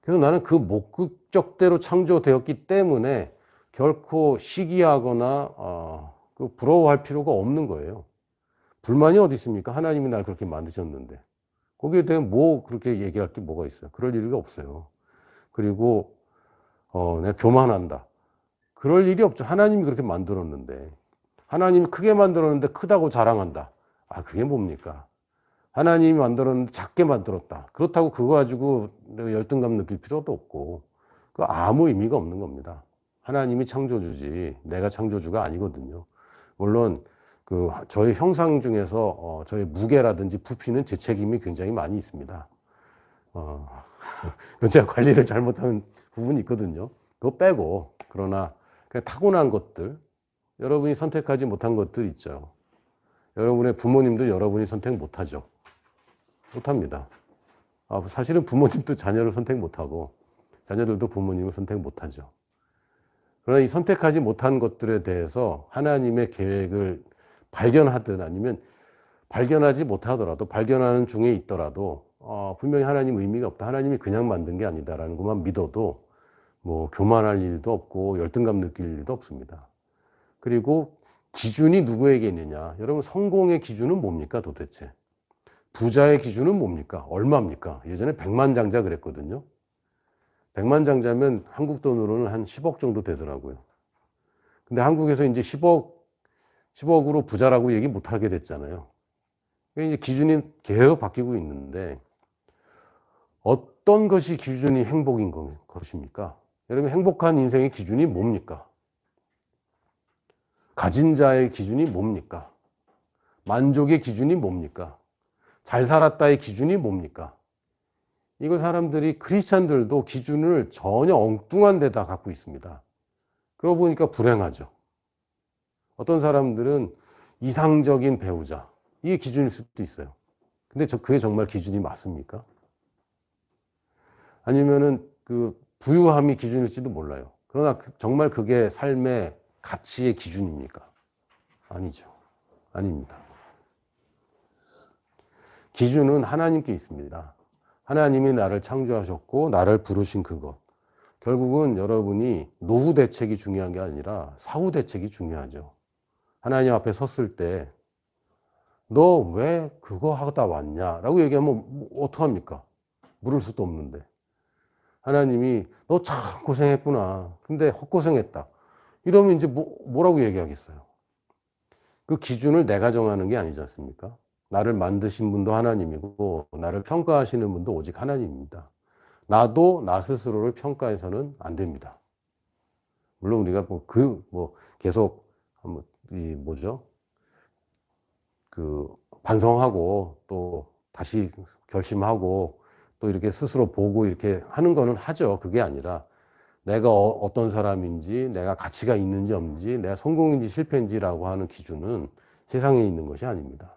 S1: 그래서 나는 그 목적대로 창조되었기 때문에 결코 시기하거나 부러워할 필요가 없는 거예요. 불만이 어디 있습니까? 하나님이 날 그렇게 만드셨는데. 거기에 대해 뭐 그렇게 얘기할 게 뭐가 있어요? 그럴 일이 없어요. 그리고 내가 교만한다. 그럴 일이 없죠. 하나님이 그렇게 만들었는데. 하나님이 크게 만들었는데 크다고 자랑한다. 아, 그게 뭡니까? 하나님이 만들었는데 작게 만들었다. 그렇다고 그거 가지고 내가 열등감 느낄 필요도 없고 그 아무 의미가 없는 겁니다. 하나님이 창조주지 내가 창조주가 아니거든요. 물론 그 저의 형상 중에서 저의 무게라든지 부피는 제 책임이 굉장히 많이 있습니다. 제가 관리를 잘못하는 부분이 있거든요. 그거 빼고 그러나 그냥 타고난 것들 여러분이 선택하지 못한 것들 있죠. 여러분의 부모님도 여러분이 선택 못하죠. 못합니다. 사실은 부모님도 자녀를 선택 못하고 자녀들도 부모님을 선택 못하죠. 그러나 이 선택하지 못한 것들에 대해서 하나님의 계획을 발견하든 아니면 발견하지 못하더라도 발견하는 중에 있더라도 분명히 하나님 의미가 없다. 하나님이 그냥 만든 게 아니다라는 것만 믿어도 뭐 교만할 일도 없고 열등감 느낄 일도 없습니다. 그리고 기준이 누구에게 있느냐. 여러분 성공의 기준은 뭡니까 도대체? 부자의 기준은 뭡니까? 얼마입니까? 예전에 백만장자 그랬거든요. 백만장자면 한국 돈으로는 한 10억 정도 되더라고요. 근데 한국에서 이제 10억으로 부자라고 얘기 못 하게 됐잖아요. 이제 기준이 계속 바뀌고 있는데 어떤 것이 기준이 행복인 것입니까? 여러분 행복한 인생의 기준이 뭡니까? 가진 자의 기준이 뭡니까? 만족의 기준이 뭡니까? 잘 살았다의 기준이 뭡니까? 이걸 사람들이 크리스찬들도 기준을 전혀 엉뚱한 데다 갖고 있습니다. 그러고 보니까 불행하죠. 어떤 사람들은 이상적인 배우자 이게 기준일 수도 있어요. 근데 그게 정말 기준이 맞습니까? 아니면은 그 부유함이 기준일지도 몰라요. 그러나 정말 그게 삶의 가치의 기준입니까? 아니죠. 아닙니다. 기준은 하나님께 있습니다. 하나님이 나를 창조하셨고 나를 부르신 그것. 결국은 여러분이 노후 대책이 중요한 게 아니라 사후 대책이 중요하죠. 하나님 앞에 섰을 때 너 왜 그거 하다 왔냐? 라고 얘기하면 어떡합니까? 물을 수도 없는데. 하나님이 너 참 고생했구나. 근데 헛고생했다. 이러면 이제 뭐라고 얘기하겠어요? 그 기준을 내가 정하는 게 아니지 않습니까? 나를 만드신 분도 하나님이고 나를 평가하시는 분도 오직 하나님입니다. 나도 나 스스로를 평가해서는 안 됩니다. 물론 우리가 계속 반성하고 또 다시 결심하고 또 이렇게 스스로 보고 이렇게 하는 거는 하죠. 그게 아니라 내가 어떤 사람인지, 내가 가치가 있는지 없는지, 내가 성공인지 실패인지라고 하는 기준은 세상에 있는 것이 아닙니다.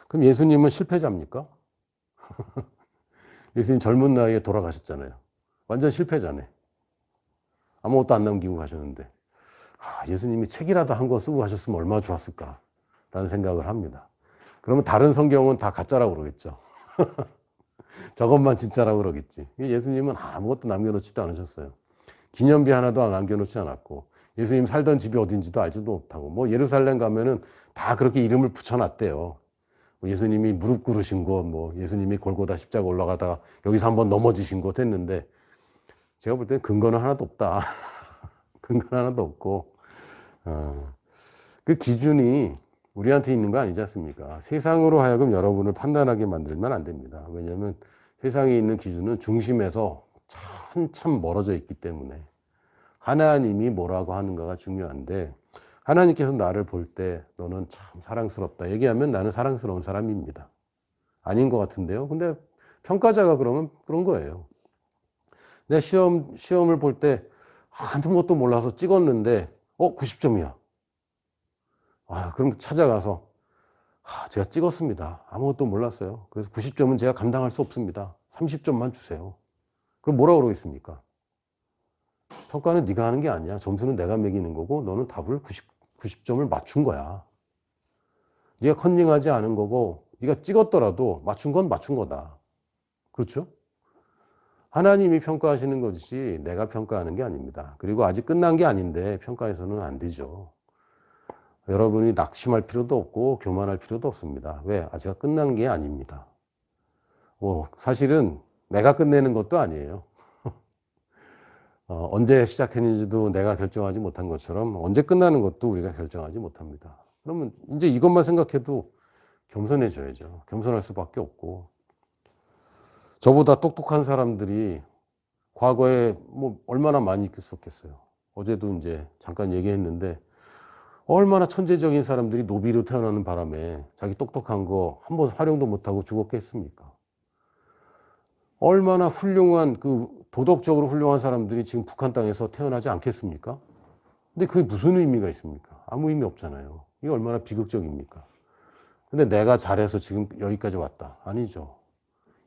S1: 그럼 예수님은 실패자입니까? 예수님 젊은 나이에 돌아가셨잖아요. 완전 실패자네. 아무것도 안 남기고 가셨는데, 예수님이 책이라도 한 권 쓰고 가셨으면 얼마나 좋았을까라는 생각을 합니다. 그러면 다른 성경은 다 가짜라고 그러겠죠. 저것만 진짜라고 그러겠지. 예수님은 아무것도 남겨놓지도 않으셨어요. 기념비 하나도 남겨놓지 않았고, 예수님 살던 집이 어딘지도 알지도 못하고, 뭐 예루살렘 가면은 다 그렇게 이름을 붙여놨대요. 예수님이 무릎 꿇으신 곳, 뭐 예수님이 골고다 십자가 올라가다가 여기서 한번 넘어지신 곳 했는데, 제가 볼 때는 근거는 하나도 없다. 근거는 하나도 없고, 그 기준이 우리한테 있는 거 아니지 않습니까? 세상으로 하여금 여러분을 판단하게 만들면 안 됩니다. 왜냐하면 세상에 있는 기준은 중심에서 한참 멀어져 있기 때문에 하나님이 뭐라고 하는가가 중요한데, 하나님께서 나를 볼 때 너는 참 사랑스럽다 얘기하면 나는 사랑스러운 사람입니다. 아닌 것 같은데요. 근데 평가자가 그러면 그런 거예요. 내 시험을 볼 때 아무것도 몰라서 찍었는데 90점이야. 그럼 찾아가서 제가 찍었습니다. 아무것도 몰랐어요. 그래서 90점은 제가 감당할 수 없습니다. 30점만 주세요. 그럼 뭐라고 그러겠습니까? 평가는 네가 하는 게 아니야. 점수는 내가 매기는 거고 너는 답을 90점을 맞춘 거야. 네가 컨닝하지 않은 거고 네가 찍었더라도 맞춘 건 맞춘 거다. 그렇죠? 하나님이 평가하시는 것이지 내가 평가하는 게 아닙니다. 그리고 아직 끝난 게 아닌데 평가해서는 안 되죠. 여러분이 낙심할 필요도 없고 교만할 필요도 없습니다. 왜? 아직 끝난 게 아닙니다. 사실은 내가 끝내는 것도 아니에요. 언제 시작했는지도 내가 결정하지 못한 것처럼 언제 끝나는 것도 우리가 결정하지 못합니다. 그러면 이제 이것만 생각해도 겸손해져야죠. 겸손할 수밖에 없고, 저보다 똑똑한 사람들이 과거에 뭐 얼마나 많이 있었겠어요. 어제도 이제 잠깐 얘기했는데 얼마나 천재적인 사람들이 노비로 태어나는 바람에 자기 똑똑한 거 한 번 활용도 못하고 죽었겠습니까? 얼마나 훌륭한 도덕적으로 훌륭한 사람들이 지금 북한 땅에서 태어나지 않겠습니까? 근데 그게 무슨 의미가 있습니까? 아무 의미 없잖아요. 이게 얼마나 비극적입니까? 근데 내가 잘해서 지금 여기까지 왔다. 아니죠.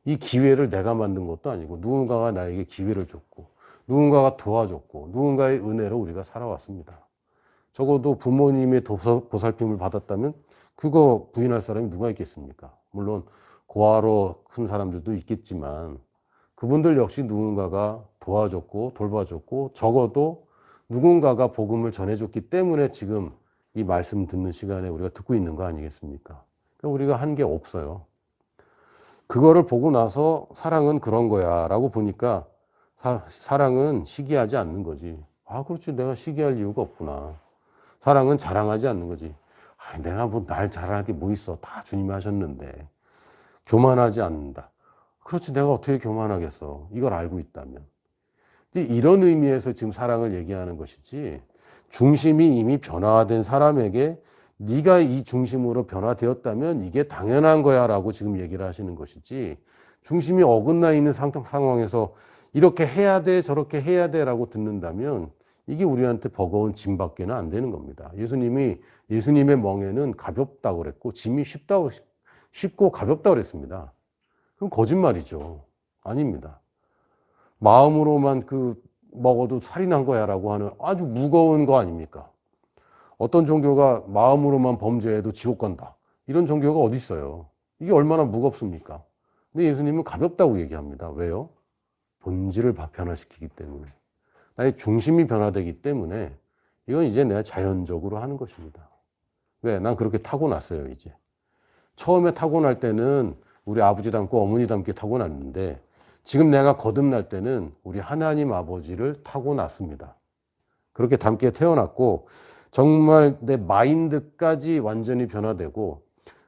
S1: 이 기회를 내가 만든 것도 아니고 누군가가 나에게 기회를 줬고 누군가가 도와줬고 누군가의 은혜로 우리가 살아왔습니다. 적어도 부모님의 보살핌을 받았다면 그거 부인할 사람이 누가 있겠습니까? 물론 고아로 큰 사람들도 있겠지만 그분들 역시 누군가가 도와줬고 돌봐줬고 적어도 누군가가 복음을 전해줬기 때문에 지금 이 말씀 듣는 시간에 우리가 듣고 있는 거 아니겠습니까? 그러니까 우리가 한 게 없어요. 그거를 보고 나서 사랑은 그런 거야 라고 보니까 사랑은 시기하지 않는 거지. 그렇지, 내가 시기할 이유가 없구나. 사랑은 자랑하지 않는 거지. 내가 뭐 날 자랑할 게 뭐 있어. 다 주님이 하셨는데. 교만하지 않는다. 그렇지, 내가 어떻게 교만하겠어. 이걸 알고 있다면. 이런 의미에서 지금 사랑을 얘기하는 것이지, 중심이 이미 변화된 사람에게 네가 이 중심으로 변화되었다면 이게 당연한 거야 라고 지금 얘기를 하시는 것이지, 중심이 어긋나 있는 상황에서 이렇게 해야 돼 저렇게 해야 돼 라고 듣는다면 이게 우리한테 버거운 짐밖에는 안 되는 겁니다. 예수님의 멍에는 가볍다고 그랬고 짐이 쉽고 가볍다고 그랬습니다. 그럼 거짓말이죠. 아닙니다. 마음으로만 먹어도 살이 난 거야 라고 하는 아주 무거운 거 아닙니까? 어떤 종교가 마음으로만 범죄해도 지옥 간다. 이런 종교가 어디 있어요? 이게 얼마나 무겁습니까? 근데 예수님은 가볍다고 얘기합니다. 왜요? 본질을 변화시키기 때문에. 나의 중심이 변화되기 때문에 이건 이제 내가 자연적으로 하는 것입니다. 왜? 난 그렇게 타고났어요, 이제. 처음에 타고날 때는 우리 아버지 닮고 어머니 닮게 타고났는데 지금 내가 거듭날 때는 우리 하나님 아버지를 타고났습니다. 그렇게 닮게 태어났고 정말 내 마인드까지 완전히 변화되고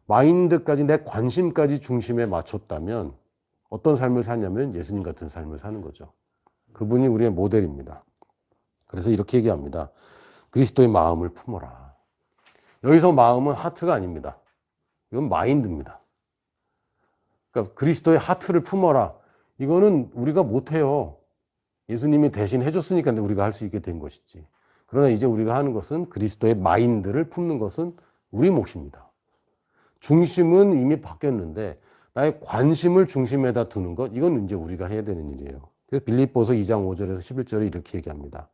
S1: 마인드까지 내 관심까지 중심에 맞췄다면 어떤 삶을 사냐면 예수님 같은 삶을 사는 거죠. 그분이 우리의 모델입니다. 그래서 이렇게 얘기합니다. 그리스도의 마음을 품어라. 여기서 마음은 하트가 아닙니다. 이건 마인드입니다. 그러니까 그리스도의 하트를 품어라. 이거는 우리가 못해요. 예수님이 대신 해줬으니까 우리가 할 수 있게 된 것이지. 그러나 이제 우리가 하는 것은 그리스도의 마인드를 품는 것은 우리 몫입니다. 중심은 이미 바뀌었는데 나의 관심을 중심에다 두는 것, 이건 이제 우리가 해야 되는 일이에요. 그래서 빌립보서 2장 5절에서 11절에 이렇게 얘기합니다.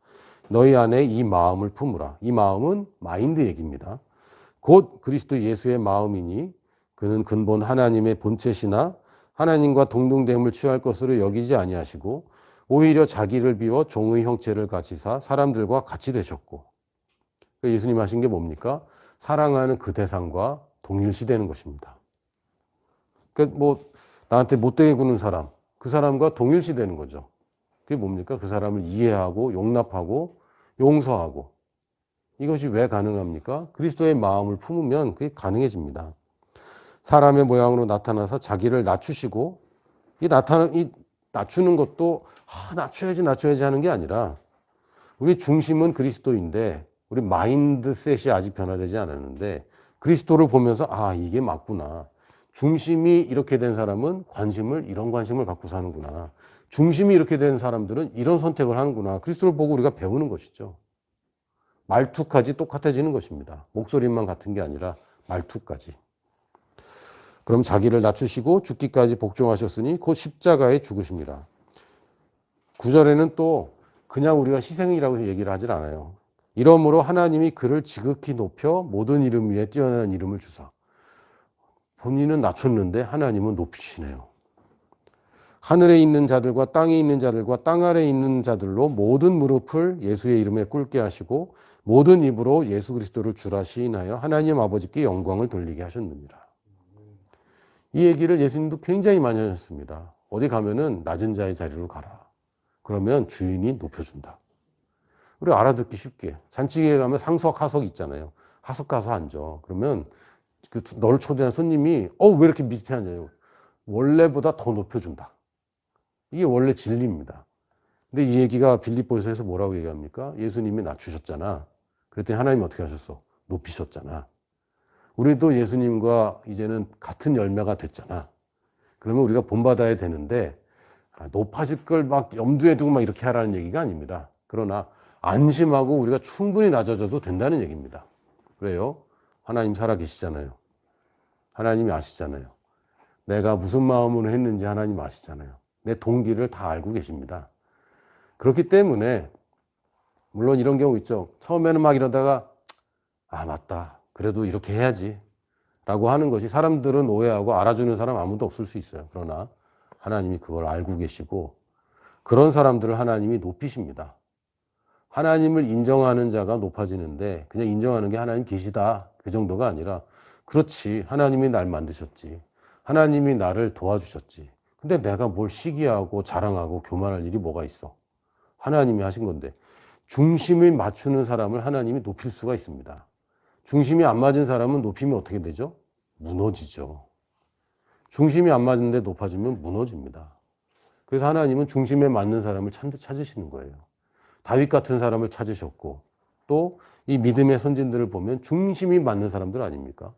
S1: 너희 안에 이 마음을 품으라. 이 마음은 마인드 얘기입니다. 곧 그리스도 예수의 마음이니 그는 근본 하나님의 본체시나 하나님과 동등됨을 취할 것으로 여기지 아니하시고 오히려 자기를 비워 종의 형체를 가지사 사람들과 같이 되셨고. 예수님 하신 게 뭡니까? 사랑하는 그 대상과 동일시되는 것입니다. 그러니까 뭐 나한테 못되게 구는 사람, 그 사람과 동일시되는 거죠. 그게 뭡니까? 그 사람을 이해하고 용납하고 용서하고. 이것이 왜 가능합니까? 그리스도의 마음을 품으면 그게 가능해집니다. 사람의 모양으로 나타나서 자기를 낮추시고 이 낮추는 것도 낮춰야지 하는 게 아니라 우리 중심은 그리스도인데 우리 마인드셋이 아직 변화되지 않았는데 그리스도를 보면서 이게 맞구나. 중심이 이렇게 된 사람은 이런 관심을 갖고 사는구나. 중심이 이렇게 된 사람들은 이런 선택을 하는구나. 그리스도를 보고 우리가 배우는 것이죠. 말투까지 똑같아지는 것입니다. 목소리만 같은 게 아니라 말투까지. 그럼 자기를 낮추시고 죽기까지 복종하셨으니 곧 십자가에 죽으십니다. 9절에는 또 그냥 우리가 희생이라고 얘기를 하질 않아요. 이러므로 하나님이 그를 지극히 높여 모든 이름 위에 뛰어난 이름을 주사. 본인은 낮췄는데 하나님은 높이시네요. 하늘에 있는 자들과 땅에 있는 자들과 땅 아래에 있는 자들로 모든 무릎을 예수의 이름에 꿇게 하시고 모든 입으로 예수 그리스도를 주라 시인하여 하나님 아버지께 영광을 돌리게 하셨느니라. 이 얘기를 예수님도 굉장히 많이 하셨습니다. 어디 가면은 낮은 자의 자리로 가라. 그러면 주인이 높여준다. 우리 알아듣기 쉽게. 잔치기에 가면 상석, 하석 있잖아요. 하석 가서 앉아. 그러면 너를 초대한 손님이 왜 이렇게 밑에 앉아요? 원래보다 더 높여준다. 이게 원래 진리입니다. 근데 이 얘기가 빌립보서에서 뭐라고 얘기합니까? 예수님이 낮추셨잖아. 그랬더니 하나님 어떻게 하셨어? 높이셨잖아. 우리도 예수님과 이제는 같은 열매가 됐잖아. 그러면 우리가 본받아야 되는데 높아질 걸 막 염두에 두고 막 이렇게 하라는 얘기가 아닙니다. 그러나 안심하고 우리가 충분히 낮아져도 된다는 얘기입니다. 왜요? 하나님 살아계시잖아요. 하나님이 아시잖아요. 내가 무슨 마음으로 했는지 하나님 아시잖아요. 내 동기를 다 알고 계십니다. 그렇기 때문에 물론 이런 경우 있죠. 처음에는 막 이러다가 맞다. 그래도 이렇게 해야지 라고 하는 것이 사람들은 오해하고 알아주는 사람 아무도 없을 수 있어요. 그러나 하나님이 그걸 알고 계시고 그런 사람들을 하나님이 높이십니다. 하나님을 인정하는 자가 높아지는데 그냥 인정하는 게 하나님 계시다 그 정도가 아니라 그렇지 하나님이 날 만드셨지. 하나님이 나를 도와주셨지. 근데 내가 뭘 시기하고 자랑하고 교만할 일이 뭐가 있어. 하나님이 하신 건데 중심을 맞추는 사람을 하나님이 높일 수가 있습니다. 중심이 안 맞은 사람은 높이면 어떻게 되죠? 무너지죠. 중심이 안 맞는데 높아지면 무너집니다. 그래서 하나님은 중심에 맞는 사람을 찾으시는 거예요. 다윗 같은 사람을 찾으셨고 또 이 믿음의 선진들을 보면 중심이 맞는 사람들 아닙니까?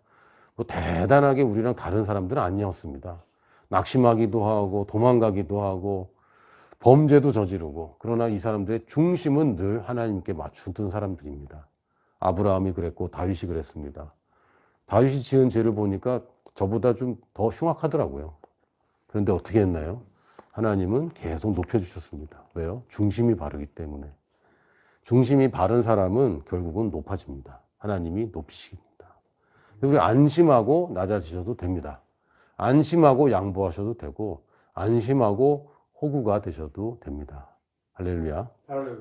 S1: 뭐 대단하게 우리랑 다른 사람들은 아니었습니다. 낙심하기도 하고 도망가기도 하고 범죄도 저지르고 그러나 이 사람들의 중심은 늘 하나님께 맞추던 사람들입니다. 아브라함이 그랬고 다윗이 그랬습니다. 다윗이 지은 죄를 보니까 저보다 좀 더 흉악하더라고요. 그런데 어떻게 했나요? 하나님은 계속 높여주셨습니다. 왜요? 중심이 바르기 때문에. 중심이 바른 사람은 결국은 높아집니다. 하나님이 높이십니다. 우리 안심하고 낮아지셔도 됩니다. 안심하고 양보하셔도 되고 안심하고 호구가 되셔도 됩니다. 할렐루야.
S2: 할렐루야.